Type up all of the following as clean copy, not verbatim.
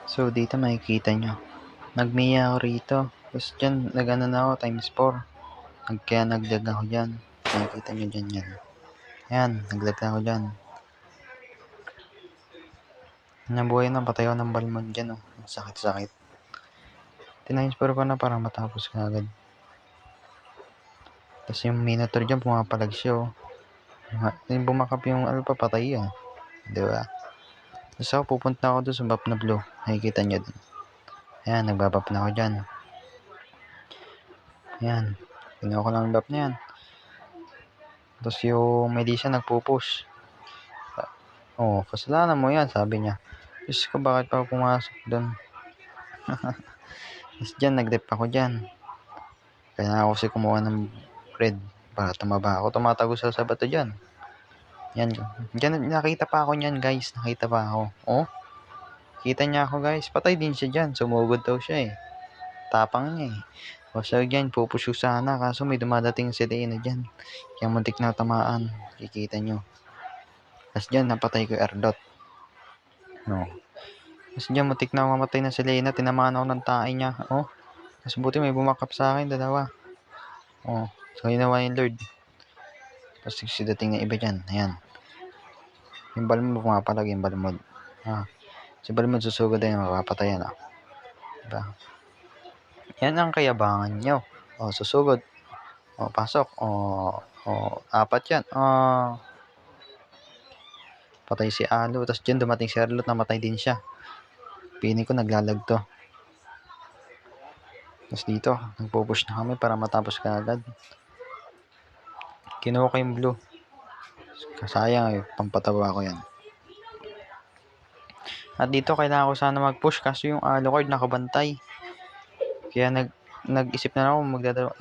So, dito makikita nyo. Nagmiya ako rito. Tapos dyan, nag-ano na ako, times 4. Kaya naglag ako dyan. Makikita nyo dyan yan. Ayan, naglag ako dyan. Nabuhay na, patay ako ng balmon dyan. Oh. Sakit-sakit. Tinimes 4 ko na para matapos ka agad. Tapos yung minotaur dyan, pumapalag siya. Oh. Yung bumakap yung alpha, patay yan. Diba? Tapos ako, pupunta ako doon sa buff na blue. Nakikita nyo dun. Ayan, nagbabap na ako dyan. Ayan. Kinuha ko lang ang buff na yan. Tapos yung Medicine nagpupush. Oh, kasalanan mo yan, sabi niya. Diyos ko, bakit pa pumasok doon? Tapos dyan, nag-dep ako dyan. Kaya ako kasi kumuha ng red para tumaba ako. Tumatago sa bato dyan. Yan. Dyan, nakita pa ako niyan, guys. Nakita pa ako. Oh, kita niya ako, guys. Patay din siya dyan. Sumugod daw siya eh. Tapang niya eh. O so dyan, pupusyo sana. Kaso may dumadating si Dana dyan. Kaya muntik na tamaan. Kikita nyo. Tapos dyan, napatay ko Erdot. No. Tapos dyan, muntik na mamatay na si Lena. Tinamaan ako ng tae niya. Oh. Tapos buti may bumakap sa akin. Dalawa. Oh. So, ginawa yung Lord. Tapos dating na iba dyan. Ayan. Yung balmod pumapalag. Yung balmod. Si balmod susugod din. Mapapatay yan. Diba? Yan ang kayabangan nyo. Oh, susugod. Oh, pasok. Oh, apat yan. Patay si Alo. Tapos dyan dumating si Arlot. Namatay din siya. Pini ko naglalag to. Tapos dito, nagpo-push na kami para matapos ka agad. Kinuha ko yung blue. Sayang eh, pampatawa ko yan. At dito, kailangan ko sana mag-push kasi yung Alucard nakabantay. Kaya nag-isip na ako,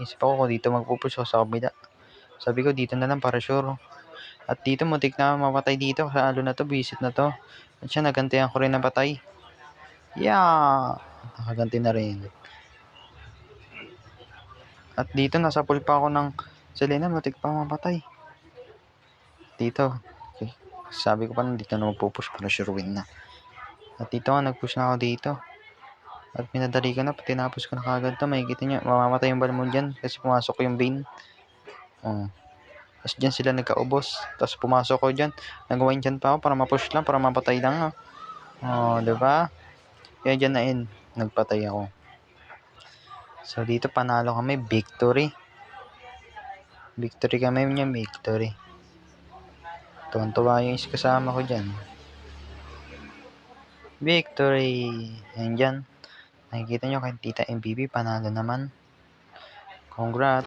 isip ako kung dito magpo-push ako sa kabila. Sabi ko, dito na lang para sure. At dito, muntik na mapatay dito. Sa alo na to, visit na to. At siya, nagantihan ko rin ng patay. Yeah! Nakaganti na rin. At dito, nasa pool pa ako ng Selena, muntik pa mapatay. Dito, okay. Sabi ko pa dito na magpupush para sure win na. At dito nga, nag-push na ako dito. At pinadali ko na, tinapos ko na kagad to. Makikita nyo, mamamatay yung balmon dyan kasi pumasok ko yung Bane. Oh. Tapos dyan sila nagkaubos. Tapos pumasok ko dyan. Nagawain dyan pa ako para mapush lang, para mapatay lang. Oh, diba? Kaya dyan na nagpatay ako. So, dito panalo kami. Victory. Victory kami niya, victory. Tuwan-tuwa yung kasama ko dyan. Victory! Ayan dyan. Nakikita nyo kay Tita MBB, panalo naman. Congrats!